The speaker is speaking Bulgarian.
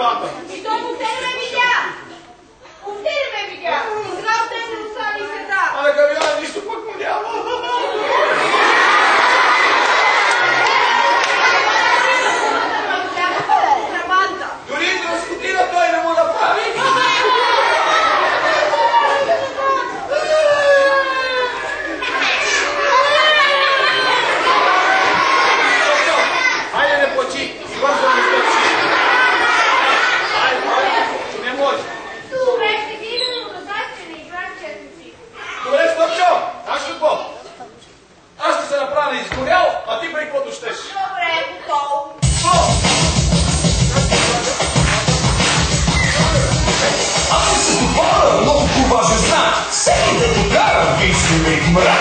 трабанта. И то въобще не ме видя. Въобще не ме видя. Израл те му остани седа. Абе, Гаврила, нищо пък му няма. Дори и разходина той не му направи. Хайде, не плачи. Бързо не стъпчи. Хайде, че не може. Добре, ще ги идем, но да знаеш, че не играем честници. Добре, Стъпчо, знаеш какво? Аз ще се направя на изгорял, а ти при каквото щеш. Добре, готово. Аз се добавя много важен знак. Всеки да покара, вие сте ме мрак.